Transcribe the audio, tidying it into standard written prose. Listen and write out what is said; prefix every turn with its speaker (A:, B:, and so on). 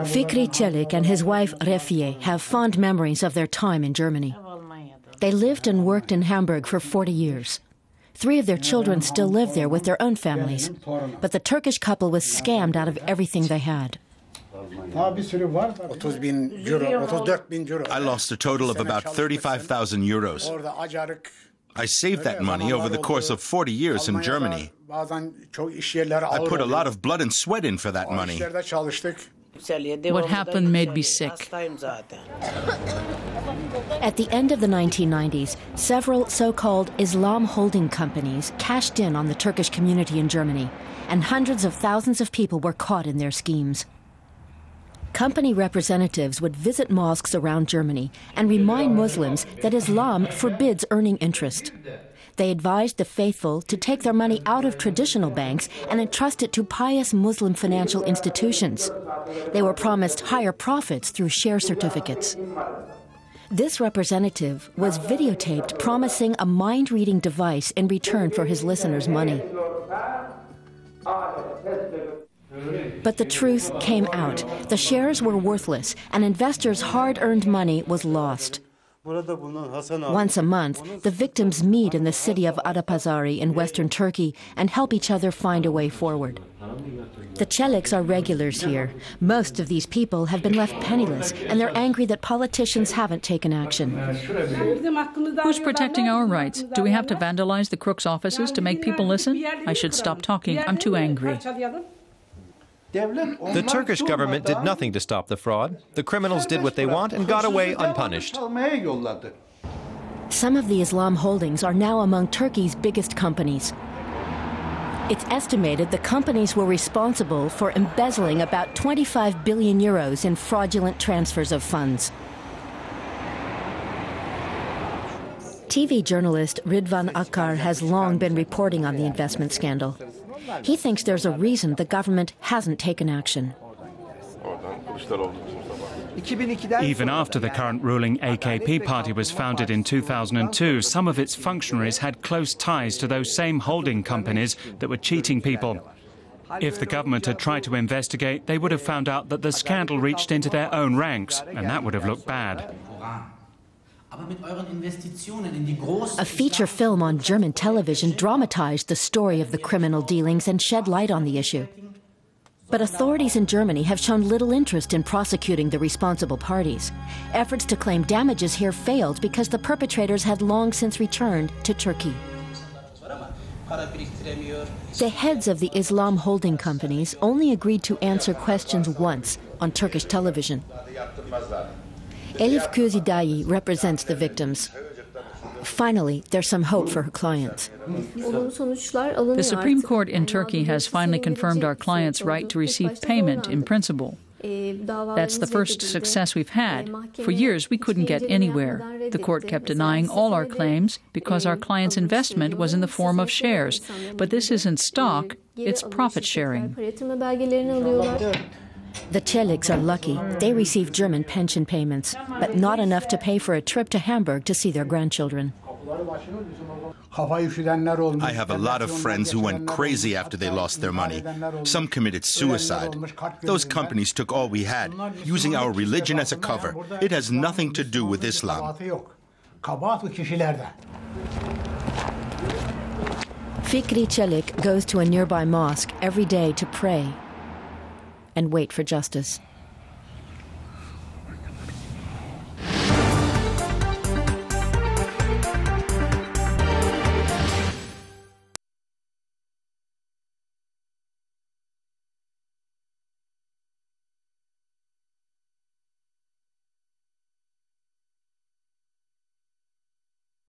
A: Fikri Çelik and his wife Refiye have fond memories of their time in Germany. They lived and worked in Hamburg for 40 years. 3 of their children still live there with their own families, but the Turkish couple was scammed out of everything they had.
B: I lost a total of about 35,000 euros. I saved that money over the course of 40 years in Germany. I put a lot of blood and sweat in for that money.
C: What happened made me sick.
A: At the end of the 1990s, several so-called Islam holding companies cashed in on the Turkish community in Germany, and hundreds of thousands of people were caught in their schemes. Company representatives would visit mosques around Germany and remind Muslims that Islam forbids earning interest. They advised the faithful to take their money out of traditional banks and entrust it to pious Muslim financial institutions. They were promised higher profits through share certificates. This representative was videotaped promising a mind-reading device in return for his listeners' money. But the truth came out. The shares were worthless, and investors' hard-earned money was lost. Once a month, the victims meet in the city of Adapazarı in western Turkey and help each other find a way forward. The Çeliks are regulars here. Most of these people have been left penniless, and they're angry that politicians haven't taken action.
C: Who's protecting our rights? Do we have to vandalize the crooks' offices to make people listen? I should stop talking. I'm too angry.
D: The Turkish government did nothing to stop the fraud. The criminals did what they want and got away unpunished.
A: Some of the Islam holdings are now among Turkey's biggest companies. It's estimated the companies were responsible for embezzling about 25 billion euros in fraudulent transfers of funds. TV journalist Ridvan Akar has long been reporting on the investment scandal. He thinks there's a reason the government hasn't taken action.
E: Even after the current ruling AKP party was founded in 2002, some of its functionaries had close ties to those same holding companies that were cheating people. If the government had tried to investigate, they would have found out that the scandal reached into their own ranks, and that would have looked bad.
A: A feature film on German television dramatized the story of the criminal dealings and shed light on the issue. But authorities in Germany have shown little interest in prosecuting the responsible parties. Efforts to claim damages here failed because the perpetrators had long since returned to Turkey. The heads of the Islam holding companies only agreed to answer questions once on Turkish television. Elif Kuzidayi represents the victims. Finally, there's some hope for her clients.
C: The Supreme Court in Turkey has finally confirmed our clients' right to receive payment in principle. That's the first success we've had. For years, we couldn't get anywhere. The court kept denying all our claims because our clients' investment was in the form of shares. But this isn't stock, it's profit sharing.
A: The Çeliks are lucky. They receive German pension payments, but not enough to pay for a trip to Hamburg to see their grandchildren.
B: I have a lot of friends who went crazy after they lost their money. Some committed suicide. Those companies took all we had, using our religion as a cover. It has nothing to do with Islam.
A: Fikri Çelik goes to a nearby mosque every day to pray and wait for justice.